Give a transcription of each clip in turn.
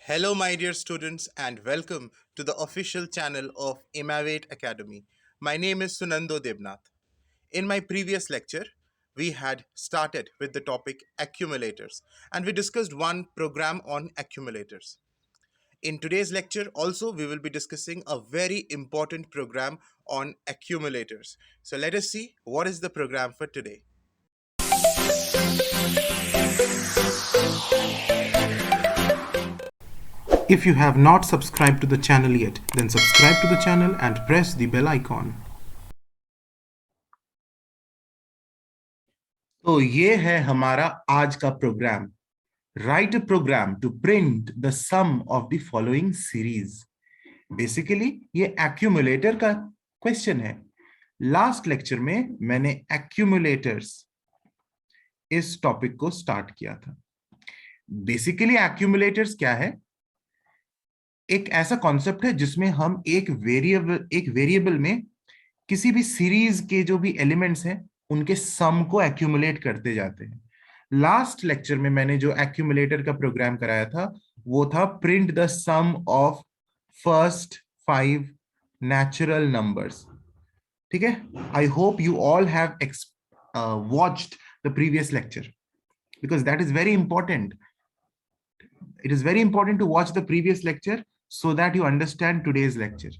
Hello, my dear students, and welcome to the official channel of Imavate Academy. My name is Sunando Debnath. In my previous lecture, we had started with the topic accumulators, and we discussed one program on accumulators. In today's lecture, also, we will be discussing a very important program on accumulators. So, let us see what is the program for today. If you have not subscribed to the channel yet, then subscribe to the channel and press the bell icon. तो ये है हमारा आज का program. Write a program to print the sum of the following series. Basically ये accumulator का question है. Last lecture में मैंने एक्यूमुलेटर्स इस टॉपिक को स्टार्ट किया था. बेसिकली एक्यूमुलेटर्स क्या है? एक ऐसा कॉन्सेप्ट है जिसमें हम एक वेरिएबल में किसी भी सीरीज के जो भी एलिमेंट्स हैं उनके सम को एक्यूमुलेट करते जाते हैं. लास्ट लेक्चर में मैंने जो एक्यूमुलेटर का प्रोग्राम कराया था वो था print the sum of first 5 natural numbers. ठीक है. I hope you all have watched the previous lecture because that is very important. It is very important to watch the previous lecture so that you understand today's lecture.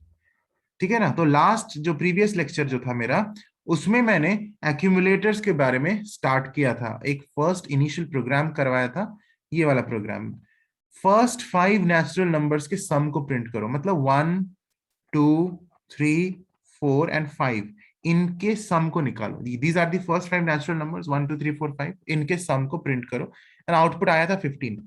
ठीक है ना. तो last जो previous lecture जो था मेरा, उसमें मैंने एक्यूमुलेटर्स के बारे में स्टार्ट किया था. एक फर्स्ट इनिशियल प्रोग्राम करवाया था, ये वाला प्रोग्राम. फर्स्ट 5 नेचुरल नंबर्स के सम को प्रिंट करो. मतलब 1 2 3 4 एंड 5, इनके सम को निकालो. These are the first 5 natural numbers 1 2 3 4 5. इनके सम को प्रिंट करो एंड आउटपुट आया था 15.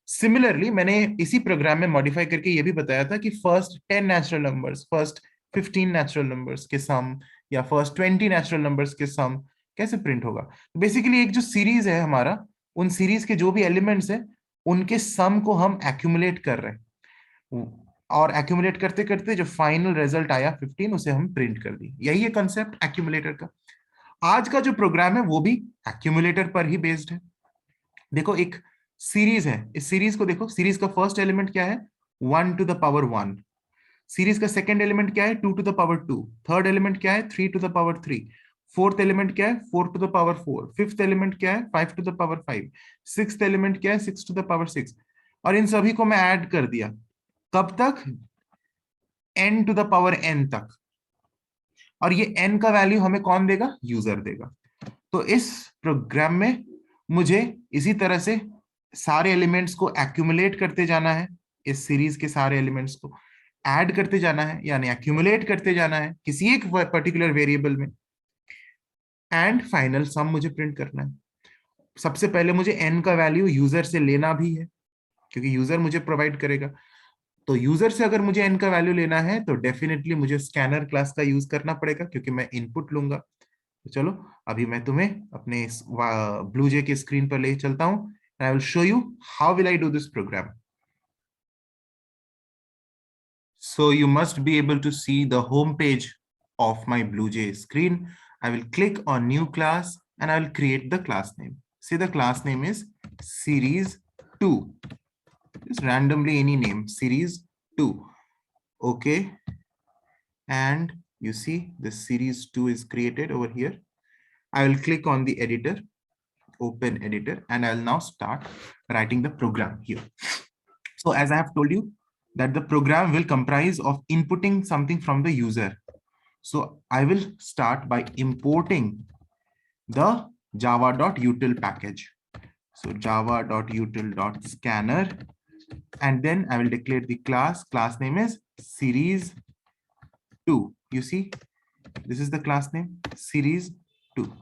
सिमिलरली मैंने इसी प्रोग्राम में मॉडिफाई करके ये भी बताया था कि first 10 natural numbers, first 15 natural numbers के सम या फर्स्ट 20 नेचुरल नंबर्स के सम कैसे प्रिंट होगा. बेसिकली एक जो सीरीज है हमारा, उन सीरीज के जो भी एलिमेंट्स है उनके सम को हम एक्यूमुलेट कर रहे हैं, और एक्यूमुलेट करते करते जो फाइनल रिजल्ट आया 15 उसे हम प्रिंट कर दी. यही है कंसेप्ट एक्यूमुलेटर का. आज का जो प्रोग्राम है वो भी एक्यूमुलेटर पर ही बेस्ड है. देखो एक सीरीज है, इस सीरीज को देखो. सीरीज का फर्स्ट एलिमेंट क्या है? 1 टू द पावर 1. सीरीज का सेकंड एलिमेंट क्या है? 2 to the power 2. Third element क्या है? 3 to the power 3. Fourth element क्या है? 4 to the power 4. Fifth element क्या है? 5 to the power 5. Sixth element क्या है? 6 टू द पावर 6. और इन सभी को मैं ऐड कर दिया. कब तक? n to the power n तक. और ये n का वैल्यू हमें कौन देगा? यूजर देगा. तो इस प्रोग्राम में मुझे इसी तरह से सारे एलिमेंट्स को एक्यूमुलेट करते जाना है. इस सीरीज के सारे एलिमेंट्स को ऐड करते जाना है, यानी एक्यूमुलेट करते जाना है किसी एक पर्टिकुलर वेरिएबल में, एंड फाइनल सम मुझे प्रिंट करना है. सबसे पहले मुझे n का वैल्यू यूजर से लेना भी है क्योंकि यूजर मुझे प्रोवाइड करेगा. तो यूजर से अगर मुझे n का वैल्यू लेना है तो डेफिनेटली मुझे स्कैनर क्लास का यूज करना पड़ेगा क्योंकि मैं इनपुट लूंगा. तो चलो अभी मैं तुम्हें अपने ब्लूजे की स्क्रीन पर ले चलता हूं. I will show you how will I do this program. So you must be able to see the home page of my BlueJ screen. I will click on new class and I will create the class name. See, the class name is series 2. Just randomly any name, series 2. Okay. And you see the series 2 is created over here. I will click on the editor, open editor, and I'll now start writing the program here. So as I have told you, that the program will comprise of inputting something from the user. So I will start by importing the java.util package. So java.util.scanner, and then I will declare the class. Class name is series 2. You see, this is the class name, series 2.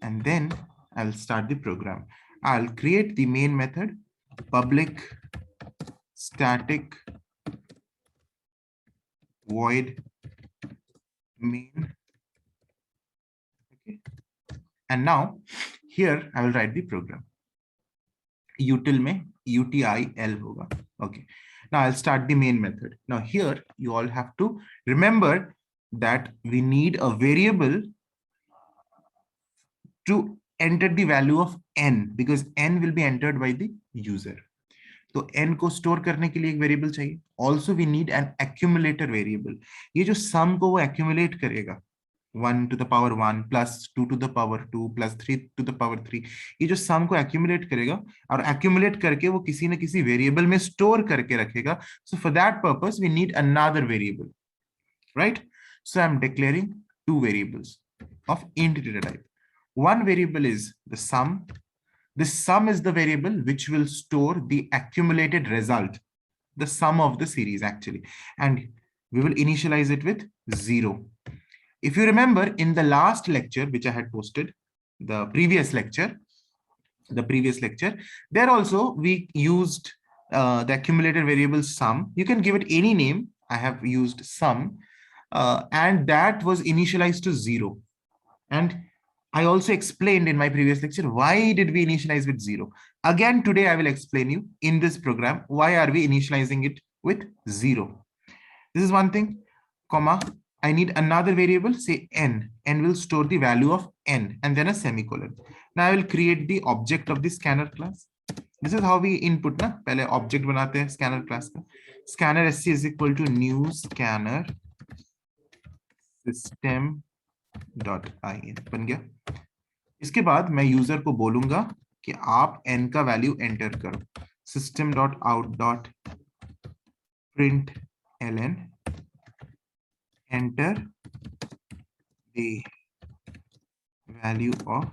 And then I will start the program. I'll create the main method, public static void main. Okay. And now here I will write the program. Util mein util hoga. Okay. Now I'll start the main method. Now here you all have to remember that we need a variable to enter the value of n because n will be entered by the user. तो n को store करने के लिए एक variable चाहिए. Also we need an accumulator variable. ये जो सम को वो एक्यूमुलेट करेगा, 1 to the power 1 plus 2 to the power 2 plus 3 to the power 3, ये जो सम को एक्यूमुलेट करेगा और एक्यूमुलेट करके वो किसी न किसी वेरिएबल में स्टोर करके रखेगा. So for that purpose we need another variable, right? So I'm declaring two variables of integer type. One variable is the sum. This sum is the variable which will store the accumulated result, the sum of the series actually, and we will initialize it with 0. If you remember in the last lecture which I had posted, the previous lecture, there also we used the accumulated variable sum. You can give it any name. I have used sum, and that was initialized to 0. And I also explained in my previous lecture why did we initialize with 0. Again today I will explain you in this program why are we initializing it with 0. This is one thing, comma, I need another variable, say n. N will store the value of n and then a semicolon. Now I will create the object of the scanner class. This is how we input na, pehle object banate hain scanner class ka. Scanner sc is equal to new scanner system dot in बन गया. इसके बाद मैं user को बोलूंगा कि आप n का वैल्यू एंटर करो. system dot out dot print ln enter the value of.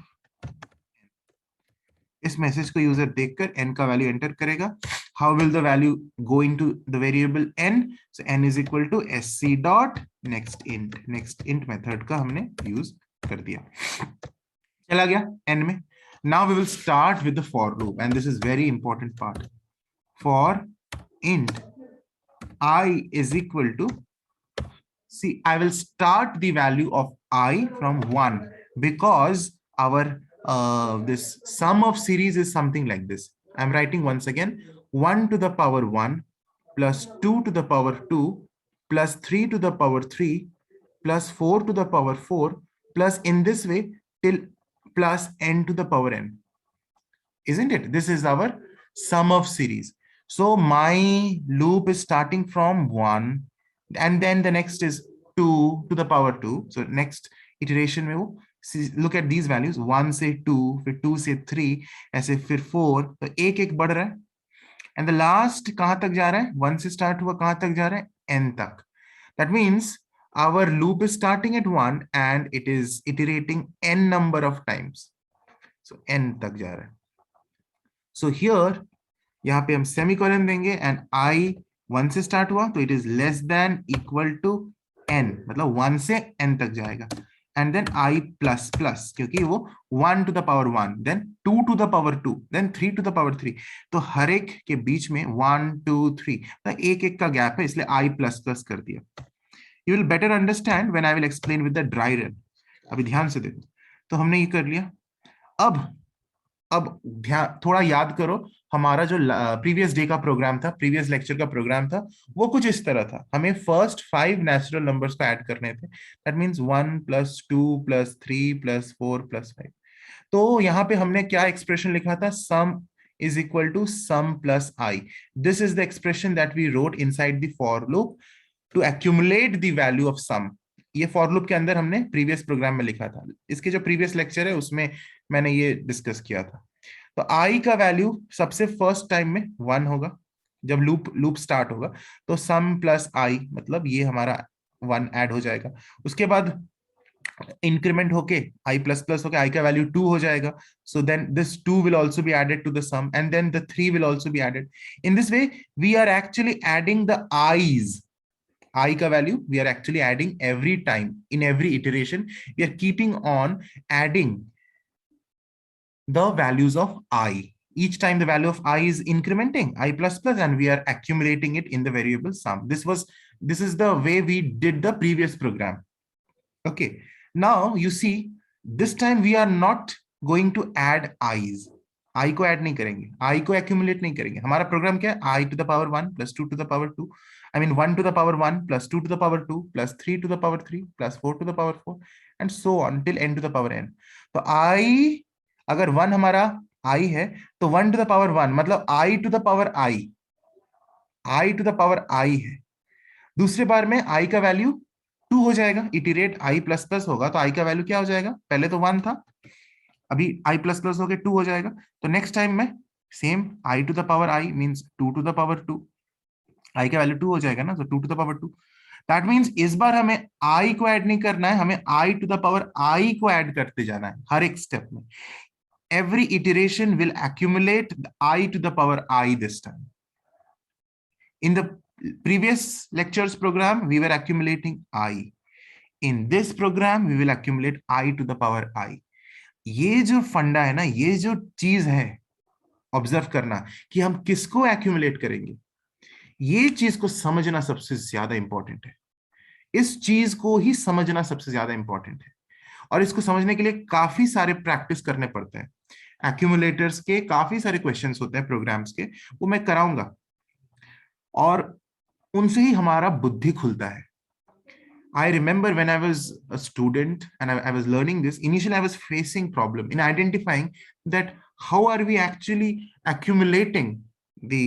इस मैसेज को यूजर देखकर n का वैल्यू एंटर करेगा. How will the value go into the variable n? So n is equal to sc dot next int method का हमने use कर दिया. चला गया n में. Now we will start with the for loop and this is very important part. For int I is equal to, see, I will start the value of I from 1 because our this sum of series is something like this. I'm writing once again 1 to the power 1 plus 2 to the power 2 plus 3 to the power 3 plus 4 to the power 4 plus in this way till plus n to the power n. Isn't it? This is our sum of series. So my loop is starting from 1 and then the next is 2 to the power 2. So next iteration में वो, look at these values, 1 से 2, फिर 2 से 3, ऐसे फिर 4, तो एक एक बढ़ रहा है. And the last कहाँ तक जा रहा है? 1 से start हुआ, कहाँ तक जा रहा है? n तक. That means our loop is starting at 1 and it is iterating n number of times. So n तक जा रहा है. So here यहाँ पे हम सेमीकोलन देंगे एंड i 1 से स्टार्ट हुआ तो it is less than equal to n, मतलब 1 से n तक जाएगा. And then i plus plus, क्योंकि वो 1 to the power 1, then 2 to the power 2, then 3 to the power 3. तो हर एक के बीच में 1 2 3 तो एक एक का गैप है, इसलिए i प्लस प्लस कर दिया. You will better understand when I will explain with the dry run. अभी ध्यान से देखो. तो हमने ये कर लिया. अब ध्यान थोड़ा याद करो, हमारा जो प्रीवियस डे का प्रोग्राम था, प्रीवियस लेक्चर का प्रोग्राम था, वो कुछ इस तरह था. हमें फर्स्ट 5 नेचुरल नंबर्स को ऐड करने थे. That means 1 plus 2 plus 3 plus 4 plus 5. तो यहाँ पे हमने क्या एक्सप्रेशन लिखा था? सम is equal to sum plus I. This is the expression that we wrote inside the for loop to accumulate the value of sum. ये for loop के अंदर हमने प्रीवियस प्रोग्राम में लिखा था. इसके जो प्रीवियस लेक्चर है उसमें मैंने ये डिस्कस किया था. तो I का वैल्यू सबसे फर्स्ट टाइम में 1 होगा. जब लूप स्टार्ट होगा तो सम प्लस I, मतलब ये हमारा 1 ऐड हो जाएगा. उसके बाद इंक्रीमेंट होके I प्लस प्लस होके I का वैल्यू 2 हो जाएगा. So then this 2 will also be added to the sum and then the 3 will also be added. In this way we are actually adding the i's. I का value we are actually adding every time. In every iteration we are keeping on adding the values of I. Each time the value of I is incrementing, I plus plus, and we are accumulating it in the variable sum. This is the way we did the previous program. Okay. Now you see, this time we are not going to add i's. I को add नहीं करेंगे, I को accumulate नहीं करेंगे. हमारा program क्या है? I to the power 1 plus 2 to the power 2. I mean 1 to the power 1 plus 2 to the power 2 plus 3 to the power 3 plus 4 to the power 4 and so on till n to the power n. तो I, अगर 1 हमारा I है तो 1 to the power 1 मतलब I to the power I. i to the power i है, दूसरे बार में i का वैल्यू 2 हो जाएगा, इटरेट i प्लस प्लस होगा तो i का वैल्यू क्या हो जाएगा, पहले तो 1 था, अभी i प्लस प्लस होके 2 हो जाएगा, तो नेक्स्ट टाइम में same i to the power i means 2 to the power 2, i का वैल्यू 2 हो जाएगा ना, तो 2 to the power 2। That means इस बार हमें i को ऐड नहीं करना है, हमें i to the power i को ऐड करते जाना है हर एक स्टेप में। every iteration will accumulate the I to the power I this time. In the previous lectures program, we were accumulating I. In this program, we will accumulate I to the power I. ये जो फंडा है ना, ये जो चीज है observe करना कि हम किसको एक्यूमुलेट करेंगे, ये चीज को समझना सबसे ज्यादा इंपॉर्टेंट है। इस चीज को ही समझना सबसे ज्यादा इंपॉर्टेंट है, और इसको समझने के लिए काफी सारे प्रैक्टिस करने पड़ते हैं। एक्यूमुलेटर्स के काफी सारे क्वेश्चंस होते हैं प्रोग्राम्स के, वो मैं कराऊंगा, और उनसे ही हमारा बुद्धि खुलता है। I remember when I was a student and I was learning this, initially I was facing problem in identifying that how are we actually accumulating the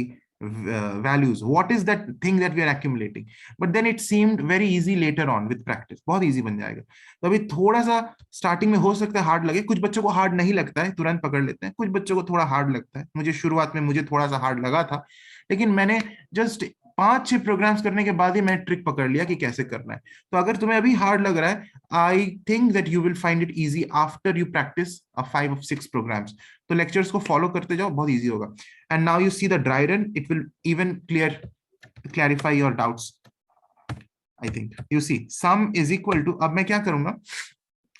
values, what is that thing that we are accumulating, but then it seemed very easy later on with practice, बहुत easy बन जाएगा। तो अभी थोड़ा सा starting में हो सकता है हार्ड लगे, कुछ बच्चों को हार्ड नहीं लगता है, तुरंत पकड़ लेते हैं, कुछ बच्चों को थोड़ा हार्ड लगता है, मुझे शुरुआत में मुझे थोड़ा सा हार्ड लगा था, लेकिन मैंने जस्ट 5-6 प्रोग्राम्स करने के बाद ही मैं ट्रिक पकड़ लिया कि कैसे करना है। तो अगर तुम्हें अभी हार्ड लग रहा है, I think that you will find it easy after you practise 5 or 6 programs. तो लेक्चर्स को फॉलो करते जाओ, बहुत इजी होगा। And now you see the dry run, it will even clarify your doubts. I think you see sum is equal to, अब मैं क्या करूंगा,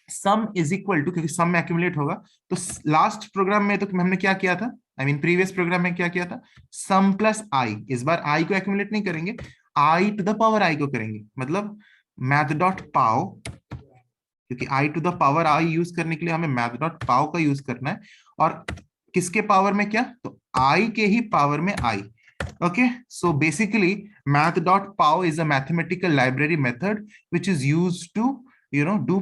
सम इज इक्वल टू, क्योंकि सम में एक्यूमुलेट होगा, तो लास्ट प्रोग्राम में तो हमने क्या किया था, आई मीन प्रीवियस प्रोग्राम में क्या किया था, सम प्लस आई। इस बार आई को एक्यूमुलेट नहीं करेंगे, I to the power I को करेंगे, मतलब मैथ डॉट पाव, क्योंकि I to the power I use करने के लिए हमें मैथ डॉट पाव का यूज करना है, और किसके पावर में क्या, तो आई के ही पावर में आई। Okay, so basically math.pow is a mathematical library method which is used to do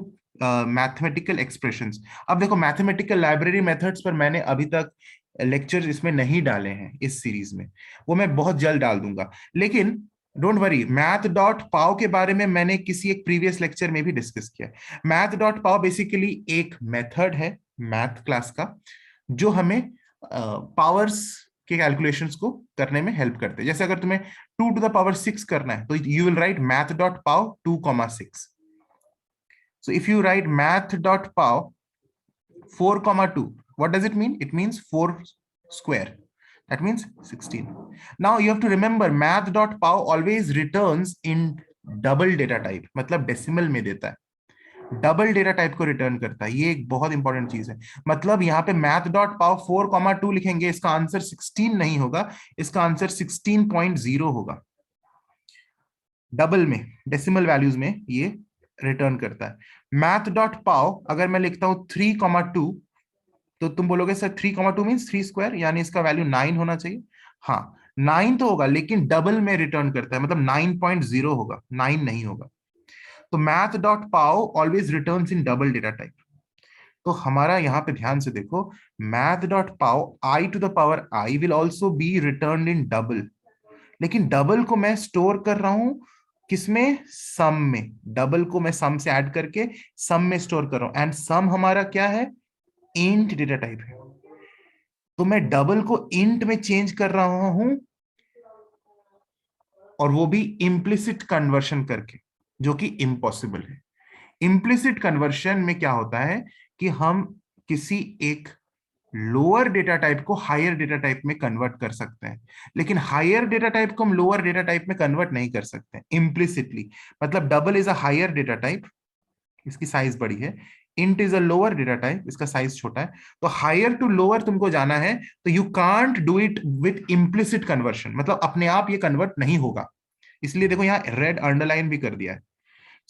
mathematical expressions. अब देखो मैथमेटिकल लाइब्रेरी मेथड्स पर मैंने अभी तक लेक्चर इसमें नहीं डाले हैं इस सीरीज में, वो मैं बहुत जल्द डाल दूंगा, लेकिन डोंट वरी, मैथ डॉट पाव के बारे में मैंने किसी एक प्रीवियस लेक्चर में भी डिस्कस किया। मैथ डॉट पाव बेसिकली एक मेथड है मैथ क्लास का, जो हमें पावर्स के कैलकुलेशंस को करने में हेल्प करते हैं। जैसे अगर तुम्हें 2 टू द पावर 6 करना है, तो you will write math dot pav 2,6। So if you right math dot pav 4,2, what does it mean? It means 4 square. That means 16. Now you have to remember math.pow always returns in double data type, मतलब decimal में देता है, double data type को return करता है। ये एक बहुत इंपॉर्टेंट चीज है, मतलब यहाँ पे मैथ डॉट पाव 4,2 लिखेंगे, इसका आंसर 16 नहीं होगा, इसका आंसर 16.0 होगा। डबल में, डेसिमल वैल्यूज में ये रिटर्न करता है। मैथ डॉट पाव अगर मैं लिखता हूं 3,2, तो तुम बोलोगे सर 3,2 मीन्स 3 स्क्वायर, यानी इसका वैल्यू 9 होना चाहिए। हाँ 9 तो होगा, लेकिन डबल में रिटर्न करता है, मतलब 9.0 होगा, 9 नहीं होगा। तो math dot pow always returns in double data type. तो हमारा यहाँ पे ध्यान से देखो, math dot pow I to the power I will also be return in double, लेकिन डबल को मैं स्टोर कर रहा हूं किसमें, सम में। डबल को मैं सम से ऐड करके सम में स्टोर कर रहा हूं, एंड सम हमारा क्या है, इंट डेटा टाइप है। तो मैं डबल को इंट में चेंज कर रहा हूं, और वो भी इम्प्लिसिट कन्वर्शन करके, जो कि इम्पॉसिबल है। इम्प्लिसिट कन्वर्शन में क्या होता है कि हम किसी एक लोअर डेटा टाइप को हायर डेटा टाइप में कन्वर्ट कर सकते हैं, लेकिन हायर डेटा टाइप को हम लोअर डेटा टाइप में कन्वर्ट नहीं कर सकते इम्प्लिसिटली। मतलब double is a higher data type, इसकी साइज बड़ी है, int is a lower data type, इसका साइज छोटा है। तो हायर टू लोअर तुमको जाना है, तो you can't do it with implicit conversion, मतलब अपने आप ये कन्वर्ट नहीं होगा। इसलिए देखो यहाँ रेड अंडरलाइन भी कर दिया है।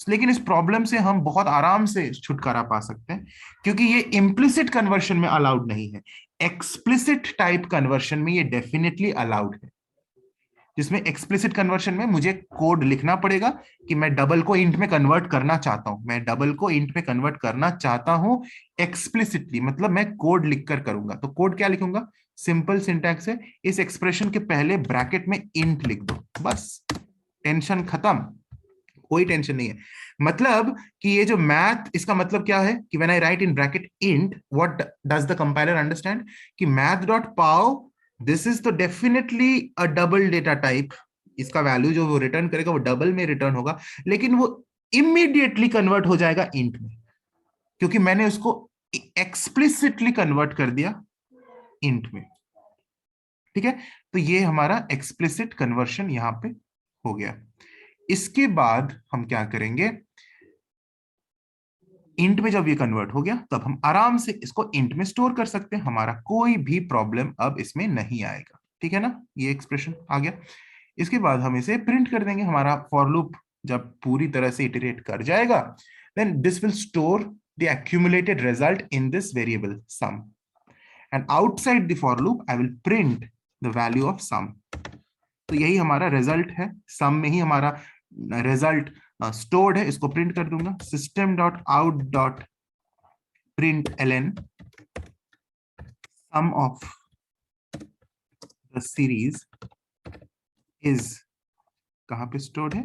लेकिन इस प्रॉब्लम से हम बहुत आराम से छुटकारा पा सकते हैं, क्योंकि ये इम्प्लिसिट कन्वर्शन में अलाउड नहीं है, एक्सप्लिसिट टाइप कन्वर्शन में ये डेफिनेटली अलाउड है। जिसमें एक्सप्लिसिट कन्वर्शन में मुझे कोड लिखना पड़ेगा कि मैं डबल को इंट में कन्वर्ट करना चाहता हूं, मैं डबल को इंट में कन्वर्ट करना चाहता हूं एक्सप्लिसिटली, मतलब मैं कोड लिखकर करूंगा। तो कोड क्या लिखूंगा? सिंपल सिंटैक्स है, इस एक्सप्रेशन के पहले ब्रैकेट में इंट लिख दो, बस टेंशन खत्म, कोई टेंशन नहीं है। मतलब कि ये जो मैथ, इसका मतलब क्या है कि when I write in bracket int, what does the compiler understand कि math dot pow, this is तो definitely a double data type, इसका वैल्यू जो वो रिटर्न करेगा वो डबल में रिटर्न होगा, लेकिन वो इमीडिएटली कन्वर्ट हो जाएगा इंट में, क्योंकि मैंने उसको एक्सप्लिसिटली कन्वर्ट कर दिया इंट में। ठीक है, तो ये हमारा एक्सप्लिसिट कन्वर्शन यहां पे हो गया। इसके बाद हम क्या करेंगे, इंट में जब ये कन्वर्ट हो गया तब हम आराम से इसको इंट में स्टोर कर सकते हैं, हमारा कोई भी प्रॉब्लम अब इसमें नहीं आएगा। ठीक है ना, ये एक्सप्रेशन आ गया। इसके बाद हम इसे प्रिंट कर देंगे, हमारा फॉर लूप जब पूरी तरह से इटरेट कर जाएगा, then this will store the accumulated result in this variable sum, and outside the for loop I will print the value of sum। तो यही हमारा रिजल्ट है, सम में ही हमारा रिजल्ट स्टोर्ड है, इसको प्रिंट कर दूंगा, system dot out dot print L N sum of the series is कहां पे स्टोर्ड है,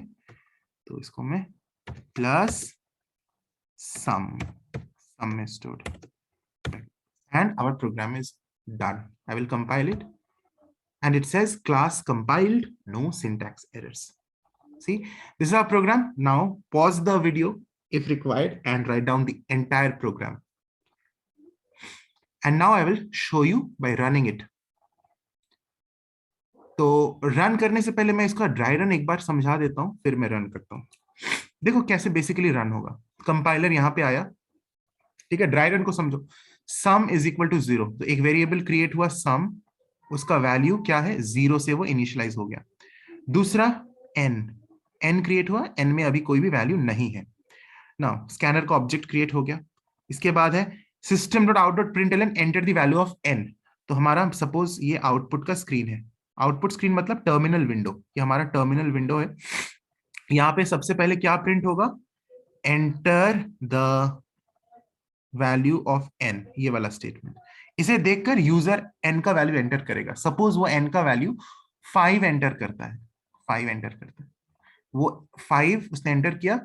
तो इसको मैं प्लस sum में stored, and our program is done। I will compile it, and it says class compiled, no syntax errors। See, this is our program. Now pause the video if required and write down the entire program, and now I will show you by running it। तो run करने से पहले मैं इसका dry run एक बार समझा देता हूं, फिर मैं रन करता हूं। देखो कैसे बेसिकली रन होगा। कंपाइलर यहां पे आया, ठीक है, ड्राई रन को समझो। सम इज इक्वल टू 0, तो एक वेरिएबल क्रिएट हुआ सम, उसका वैल्यू क्या है 0 से वो इनिशियलाइज हो गया। दूसरा एन क्रिएट हुआ, एन में अभी कोई भी वैल्यू नहीं है। नाउ स्कैनर का ऑब्जेक्ट क्रिएट हो गया। इसके बाद है system dot out dot print L N enter the value of N. तो हमारा सपोज ये आउटपुट का स्क्रीन है, आउटपुट स्क्रीन मतलब टर्मिनल विंडो, ये हमारा टर्मिनल विंडो है। यहाँ पे सबसे पहले क्या प्रिंट होगा, enter the value of N, ये वाला स्टेटमेंट। इसे देखकर यूजर एन का वैल्यू एंटर करेगा। सपोज वो एन का वैल्यू 5 एंटर करता है, 5 एंटर करता है, वो 5 उसने एंटर किया,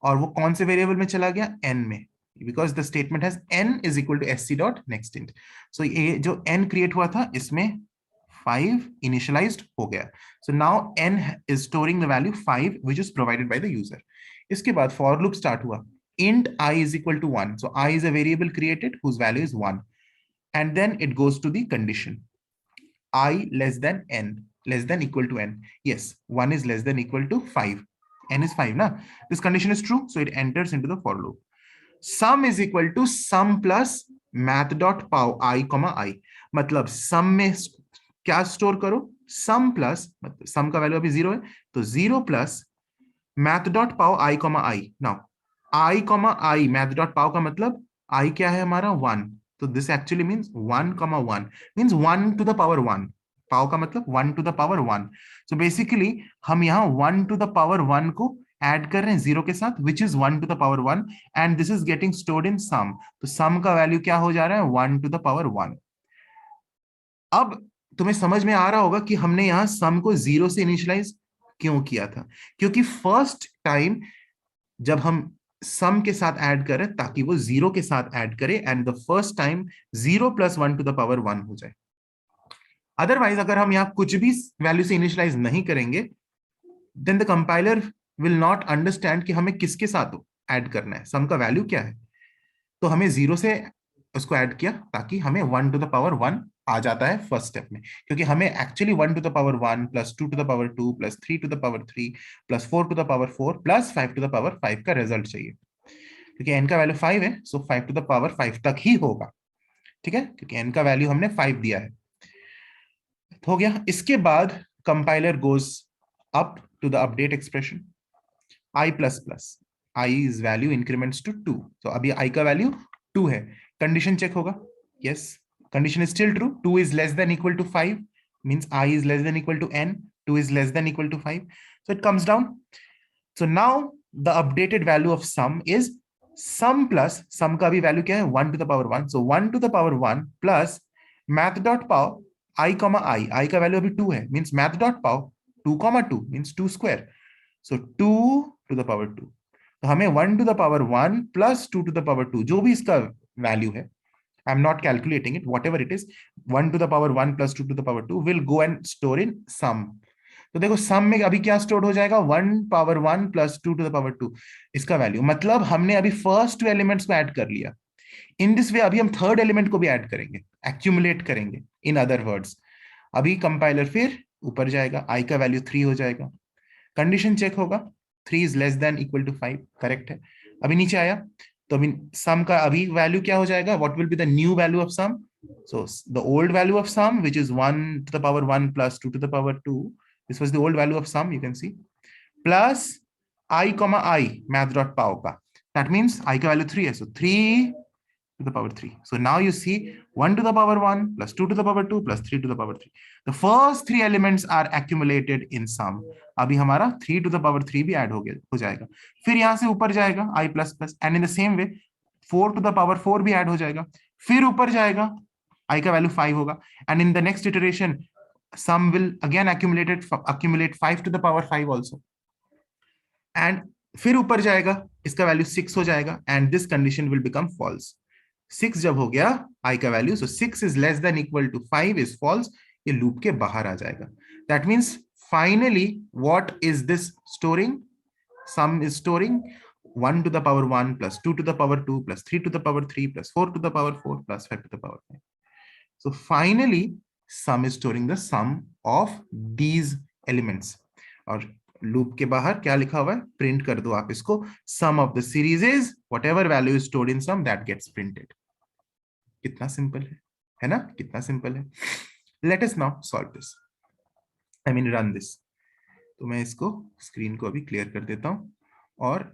और वो कौन से वेरिएबल में चला गया, एन में, because the statement has N is equal to sc dot next int. So ये जो एन क्रिएट हुआ था इसमें 5 इनिशियलाइज्ड हो गया। So now N is storing the value 5 which is provided by the user. इसके बाद फॉर लूप स्टार्ट हुआ, int I is equal to 1, so I is a variable created whose value is 1, and then it goes to the condition I less than n, less than equal to n, yes 1 is less than equal to 5, n is 5 na, this condition is true, so it enters into the for loop। sum is equal to sum plus math dot pow I comma I, मतलब sum में क्या store करो, sum plus, मतलब sum का value अभी 0 है, तो 0 plus math dot pow I comma I। now I comma I math dot pow का मतलब I क्या है हमारा 1, तो this actually means 1 comma 1 means 1 to the power 1, पाव का मतलब 1 to the power 1। So basically हम यहाँ 1 to the power 1 को ऐड कर रहे हैं 0 के साथ, which is 1 to the power 1, and this is getting stored in sum. तो सम का वैल्यू क्या हो जा रहा है 1 to the power 1। अब तुम्हें समझ में आ रहा होगा कि हमने यहाँ सम को 0 से इनिशियलाइज क्यों किया था, क्योंकि फर्स्ट टाइम जब हम सम के साथ ऐड करें ताकि वो 0 के साथ ऐड करे, and the first time 0 plus 1 to the power 1 हो जाए। अदरवाइज अगर हम यहाँ कुछ भी वैल्यू से इनिशियलाइज नहीं करेंगे, then the compiler will not understand कि हमें किसके साथ ऐड करना है, सम का वैल्यू क्या है। तो हमें 0 से उसको ऐड किया ताकि हमें 1 to the power 1 आ जाता है फर्स्ट स्टेप में, क्योंकि हमें actually 1 to the power 1 plus 2 to the power 2 plus 3 to the power 3 plus 4 to the power 4 plus 5 to the power 5 का रिजल्ट चाहिए। क्योंकि n का वैल्यू 5 है, सो 5 to the power 5 तक ही होगा। ठीक है, क्योंकि n का वैल्यू हमने 5 दिया है, हो गया। इसके बाद compiler goes up to the update expression i plus plus, i is value increments to 2, तो अभी i का वैल्यू 2 है। कंडीशन चेक होगा, yes condition is still true, 2 is less than equal to 5 means I is less than equal to n, 2 is less than equal to 5. So it comes down. So now the updated value of sum is sum plus sum का भी value क्या है 1 to the power 1. So 1 to the power 1 plus math dot pow I comma I का value अभी 2 है, means math dot pow 2 comma 2 means 2 square. So 2 to the power 2. तो हमें 1 to the power 1 plus 2 to the power 2 जो भी इसका value है, I'm not calculating it, whatever it is, 1 to the power 1 plus 2 to the power 2 will go and store in sum. तो देखो सम में अभी क्या स्टोर हो जाएगा 1 power 1 plus 2 to the power 2 इसका वैल्यू, मतलब हमने अभी फर्स्ट 2 एलिमेंट्स को ऐड कर लिया. इन दिस वे अभी हम थर्ड एलिमेंट को भी ऐड करेंगे, एक्यूमुलेट करेंगे. इन अदर वर्ड्स अभी कंपाइलर फिर ऊपर जाएगा, आई का वैल्यू 3 हो जाएगा, कंडीशन चेक होगा 3 is less than equal to 5, correct है. अभी नीचे आया तो अभी सम का अभी वैल्यू क्या हो जाएगा, what will be the new value of sum. So the old value of sum which is 1 to the power 1 plus 2 to the power 2, this was the old value of sum, you can see, plus I comma I math dot pow ka, that means I ka value 3 hai, so 3 to the power 3. So now you see 1 to the power 1 plus 2 to the power 2 plus 3 to the power 3. The first 3 elements are accumulated in sum. अभी हमारा 3 to the power 3 भी add हो जाएगा, फिर यहां से ऊपर जाएगा I plus plus, and in the same way 4 to the power 4 भी ऐड हो जाएगा, फिर ऊपर जाएगा I का वैल्यू 5 होगा, and in the next iteration sum will again accumulate 5 to the power 5 also, and फिर ऊपर जाएगा इसका वैल्यू 6 हो जाएगा, and this condition will become false. 6 जब हो गया I का value, so 6 is less than equal to 5 is false, ये लूप के बाहर आ जाएगा. That means finally what is this storing? Sum is storing 1 to the power 1 plus 2 to the power 2 plus 3 to the power 3 plus 4 to the power 4 plus 5 to the power 5. So finally sum is storing the sum of these elements. और loop के बाहर क्या लिखा हुआ है, print कर दो आप इसको, sum of the series is whatever value is stored in sum that gets printed. कितना सिंपल है ना, कितना सिंपल है. Let us now solve this, I mean run this. तो मैं इसको स्क्रीन को अभी क्लियर कर देता हूं और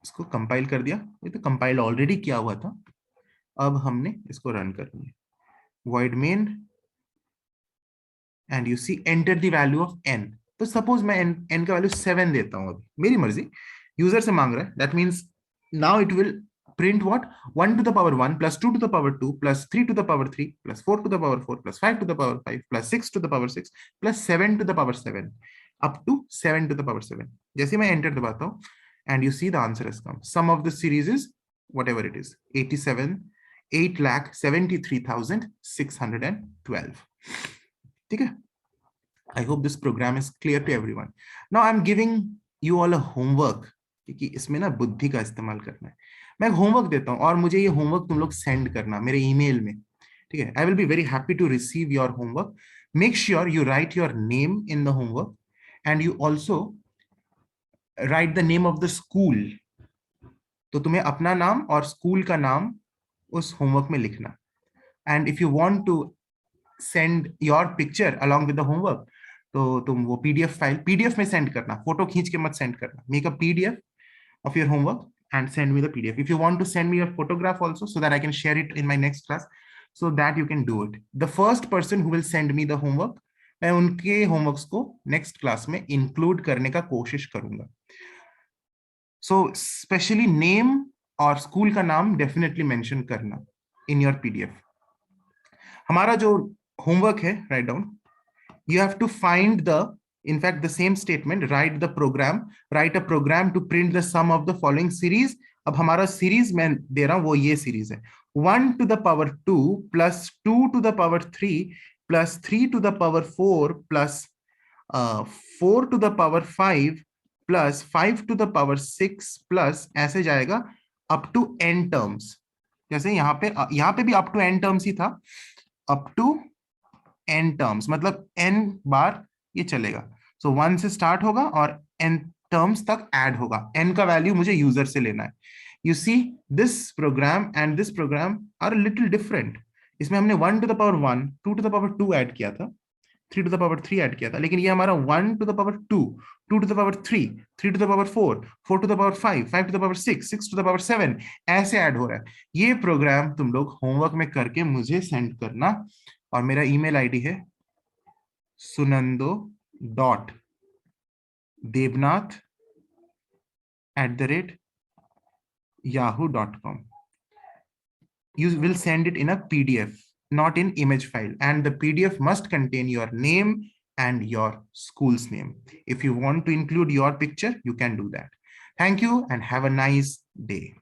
इसको कंपाइल कर दिया, ये तो कंपाइल ऑलरेडी किया हुआ था, अब हमने इसको रन करनी है. void main and you see enter the value of n. तो सपोज मैं n का वैल्यू 7 देता हूं, अभी मेरी मर्जी, यूजर से मांग रहा है, that means now it will print what 1 to the power 1 plus 2 to the power 2 plus 3 to the power 3 plus 4 to the power 4 plus 5 to the power 5 plus 6 to the power 6 plus 7 to the power 7 up to 7 to the power 7. जैसे मैं enter दबाता हूं and you see the answer has come. Sum of the series is whatever it is, 8,73,612. ठीक है. I hope this program is clear to everyone. Now I'm giving you all a homework, क्योंकि इसमें ना बुद्धि का इस्तेमाल करना है. मैं होमवर्क देता हूं और मुझे ये होमवर्क तुम लोग सेंड करना मेरे ईमेल में, ठीक है. I will be very happy to receive your homework. Make sure you write your name in the homework and you also write the name of the school. तो तुम्हें अपना नाम और स्कूल का नाम उस होमवर्क में लिखना. And if you want to send your picture along with the homework, तो तुम वो पीडीएफ फाइल पीडीएफ में सेंड करना, फोटो खींच के मत सेंड करना. Make a PDF of your homework and send me the PDF. If you want to send me a photograph also so that I can share it in my next class, so that you can do it. The first person who will send me the homework, मैं उनके homeworks को next class में include करने का कोशिश करूंगा. So especially name और school का नाम definitely mention करना in your PDF. हमारा जो homework है, write down. You have to find the, in fact the same statement, write the program, write a program to print the sum of the following series. अब हमारा series मैं दे रहा हूं वो ये series है, 1 to the power 2 plus 2 to the power 3 plus 3 to the power 4 plus 4 to the power 5 plus 5 to the power 6 plus ऐसे जाएगा up to n terms. जैसे यहाँ पे भी up to n terms ही था, up to n terms मतलब n बार ये चलेगा. सो 1 से स्टार्ट होगा और n टर्म्स तक ऐड होगा. n का वैल्यू मुझे यूजर से लेना है. You see this program and this program are little different. इसमें हमने 1 to the power 1, 2 to the power 2 add किया था, 3 टू द पावर 3 ऐड किया था, लेकिन ये हमारा 1 to the power 2, 2 to the power 3, 3 to the power 4, 4 to the power 5, 5 to the power 6, 6 to the power 7 ऐसे ऐड हो रहा है. ये प्रोग्राम तुम लोग होमवर्क में करके मुझे सेंड करना और मेरा ईमेल आईडी है sunando dot devnath@yahoo.com. You will send it in a PDF, not in image file, and the PDF must contain your name and your school's name. If you want to include your picture, you can do that. Thank you and have a nice day.